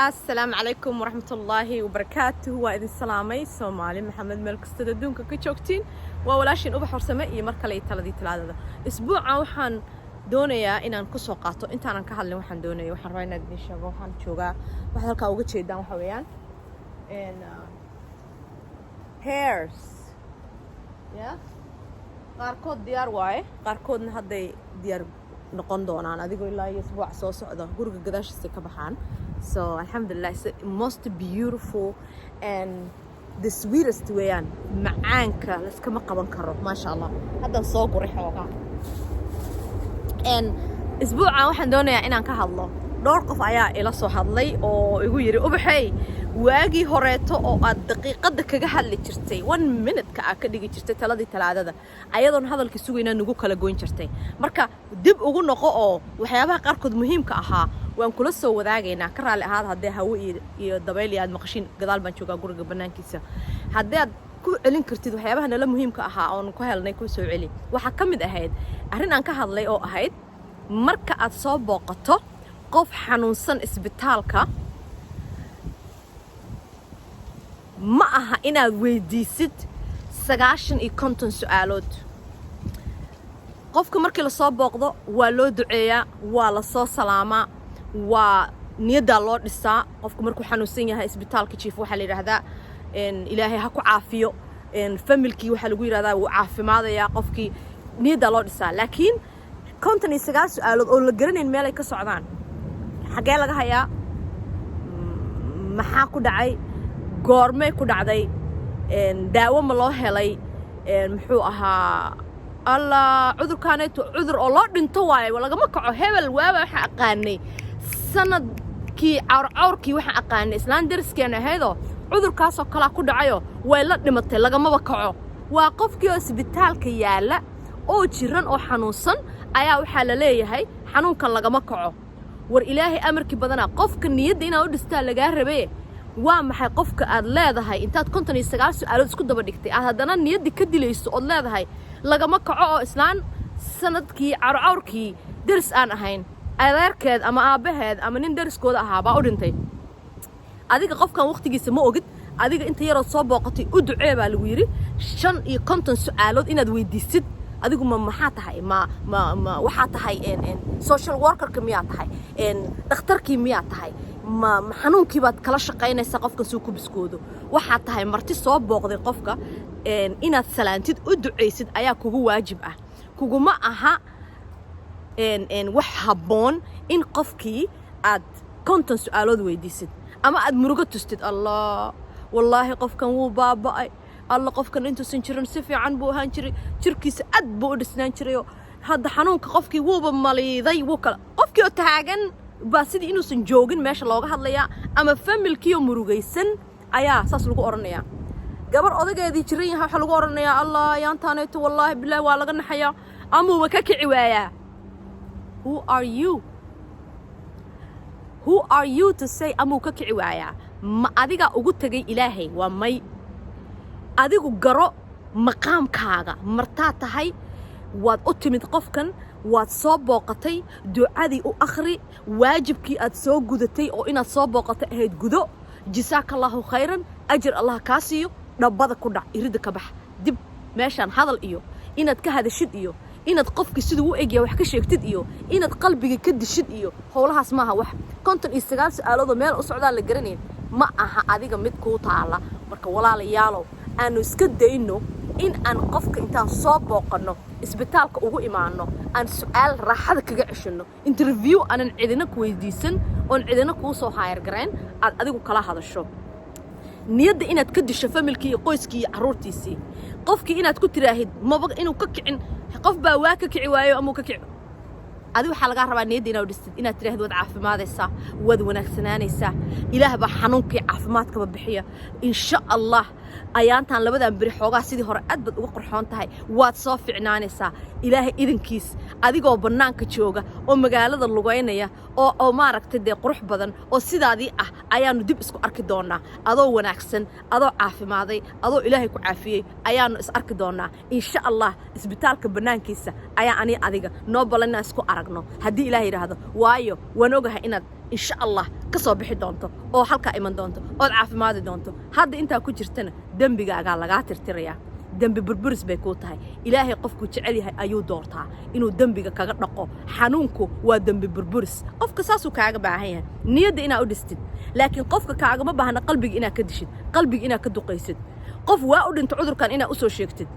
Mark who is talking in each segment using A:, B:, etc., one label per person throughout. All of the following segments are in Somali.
A: السلام عليكم ورحمة الله وبركاته وإذن السلامي سومالي محمد ملك استددون كجوكتين وولاشين أبحر سمائي مركلي تلدي تلادة أسبوع وحن دونيا إن أنكسو قاطو إنت أنا كهالي وحن دونيا وحن راينا دنيشة وحن شوغا وحن هالكا وقت شيء دام حويان and hairs yeah قاركود ديار واي قاركود نهدي ديار نقون دونان أديكو إلا يسبوع سو سعودة قرق قداش استكبحان so alhamdulillah it's the most beautiful and the sweetest way معانك لسكما قبان كرو ما شاء الله هذا صوق وريحة وقع and اسبوعا waxaan doonayaa inaan ka hadlo dhowr qof ayaa ila soo hadlay oo igu yiri ubaxay waagi horeeto oo aad daqiiqada kaga hadli jirtay 1 minute ka ka dhigi jirtay taladii talaadada ayadoon hadalkii sugayna nagu kala goyn jirtay marka dib ugu noqo oo waxyaabaha qaarkood muhiimka ahaa waan kula soo wadaagaynaa ka raali ahaad hadee hawo iyo dabayl aad maqashin gadaal baan joogaa guriga banaankiisa hadee aad ku celin kartid waxyaabaha nala muhiimka ahaa oo ku helnay ku soo celi waxa kamid ahayd arrin aan ka hadlay oo ahayd marka aad soo booqato qof xanuunsan isbitaalka ma aha inaad weydiisid 90 su'aalood qofka markii la soo booqdo waa loo duceeyaa waa la soo salaamaa waa niyada loo dhisaa qofka markuu xanuunsan yahay isbitaalka jiif waxa la yiraahdaa ilaahay ha ku caafiyo familkii waxa lagu yiraahdaa uu caafimaadaya qofkii niyada loo dhisaa laakiin 59 su'aalood oo la garanayn meel ay ka socdaan xagee laga hayaa maxaa ku dhacay goormay ku dhacday daawo ma loo helay muxuu ahaa alla cudurkaaneeto cudur oo loo dhinto waaye lagama kaco hebel waaba waxa aqaanay sanadkii awrkii waxa aqaanay islaan dariskeena ahaydoo cudurkaas oo kala ku dhacayo way la dhimatay lagama kaco waa qofkii isbitaalka yaala oo jiran oo xanuunsan ayaa waxa la leeyahay xanuunkan lagama kaco war ilaahay amarkii badana qofka niyada inaa u dhistaa laga rabay waa maxay qofka aad leedahay intaad 59 su'aalood isku daba dhigtay aad hadana niyada ka dilayso oo leedahay lagama kaco oo islaan sanadkii awrkii daris aan ahayn adeerkeed ama aabaheed ama nin dariskooda ahaa baa u dhintay adiga qofkan waqtigiisa ma ogid adiga inta yaroo soo booqatay u ducee baa lagu yiri 55 su'aalood inaad weydiisid adigu ma maxaa tahay ma waxa tahay social worker ka miyaa tahay dhakhtarkii miyaa tahay ma xanuunkii baad kala shaqaynaysaa qofka soo ku biskoodo waxa tahay marti soo booqday qofka inaad salaantid u duceysid ayaa kugu waajib ah kuguma aha wax haboon in qofkii aad 50 su'aalood weydiisid ama aad murugo tustid allah wallahi qofkan wuu baaba'ay alla qofkan intuu san jiran si fiican buu ahaan jiray jirkiisa aad buu u dhisnaan jiray hadda xanuunka qofkii wuuba maliiday wuu kala qofkii oo taagan baa sidii inuu san joogin meesha looga hadlayaa ama familkii oo murugaysan ayaa saas lagu oranayaa gabar odageedii jiran yahay waxa lagu oranayaa allah yaantaaneeto wallahi billaah waa laga naxayaa ama ka kici waayaa who are you to say ama ka kici waayaa ma adiga ugu tagay ilaahay waa may adigu garo maqaamkaaga martaa tahay waad u timid qofkan waad soo booqatay ducadii u akhri waajibkii aad soo gudatay oo inaad soo booqatay ahayd gudo jazaakallahu khayran ajir allah ka siiyo dhabada ku dhac irida ka bax dib meeshan hadal iyo inaad ka hadashid iyo inaad qofkii sidoo u eegaya wax ka sheegtid iyo inaad qalbiga ka dishid iyo howlahaas maaha wax 59 su'aalood meel u socdaa la garanay ma aha adiga mid ku taala marka walaalayaalow aanu iska dayno in aan qofka intaan soo booqano isbitaalka ugu imaano aan su'aal raaxada kaga ceshino interview aan cidina ku weydiisan oo cidina ku soo hayr gareen aad adigu kala hadasho niyada inaad ka disho familkii qoyskii caruurtiisii qofkii inaad ku tiraahid maba inuu ka kicin qof baa waa ka kici waayo ama ka kici adigu waxa laga rabaa niyada inaad dhistid inaad tiraahdo wad caafimaadaysaa wad wanaagsananaysaa ilaah baa xanuunkii caafimaadka bixiya insha Allah ayaantan labadan bari xoogaa sidii hore aad bad uga qorxoon tahay waad soo ficnaanaysaa ilaahay idinkiis adigoo banaanka jooga oo magaalada lugaynaya oo maaragtay de qurux badan oo sidaadii ah ayaanu dib isku arki doonaa adoo wanaagsan adoo caafimaaday adoo ilaahay ku caafiyay ayaanu is arki doonaa insha Allah isbitaalka banaankiisa ayaa ani adiga noo balanaa isku aragno hadii ilaahay yiraahdo waayo waan ogahay inaad insha allah ka soo bixi doonto oo halka iman doonto oo caafimaadi doonto hadda inta ku jirtana dambigaaga laga tirtirayaa dambi burburis bay ku tahay ilaahay qofku jecel yahay ayuu doortaa inuu dambiga kaga dhaqo xanuunku waa dambi burburis qofka saasuu kaaga baahan yahay niyadda inaa u dhistid laakiin qofka kaaga ma baahna qalbiga inaa ka dishid qalbiga inaa ka duqaysid qof waa u dhinto cudurkan inaa u soo sheegtid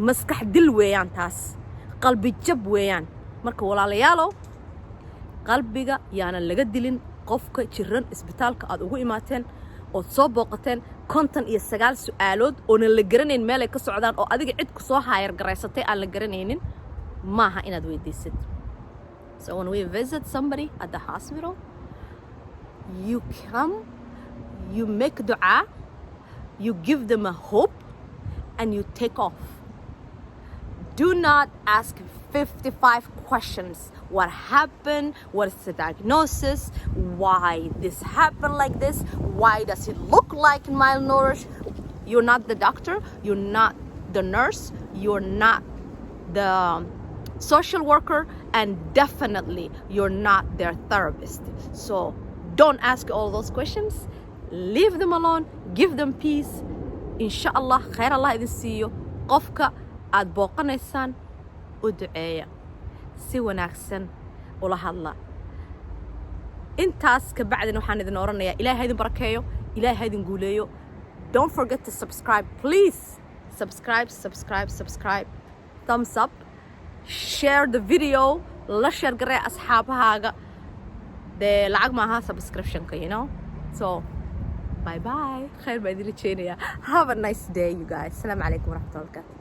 A: maskax dil weeyaan taas qalbi jab weeyaan marka walaalayaalow qalbiga yaana laga dilin qofka jiran isbitaalka aad ugu imaateen oo soo booqateen 59 su'aalood oo la garanayn meel ay ka socdaan oo adiga cid ku soo haayar gareysatay aan la garanaynin maaha inaad weydiisid. So when we visit somebody at the hospital, you come, you make dua, you give them a hope, and you take off. Do not ask 55 questions. What happened? What is the diagnosis? Why this happened like this? Why does it look like malnourished? You're not the doctor. You're not the nurse. You're not the social worker. And definitely you're not their therapist. So don't ask all those questions. Leave them alone. Give them peace. Inshallah, khair Allah idin siiyo. Qofka aad booqanaysaan u duceeya si wanaagsan ula hadla intaas ka bacdina waxaan idin oranayaa ilaahay idin barakeeyo ilaahay idin guuleeyo. Don't forget to subscribe, please. Subscribe. Thumbs up. Share the video. La share garee asxaabahaaga dee lacag maaha subscription-ka, you know. So bye bye. Khair baa idin rajeynayaa. Have a nice day, you guys. Assalamu alaikum warahmatullahi wabarakatuh.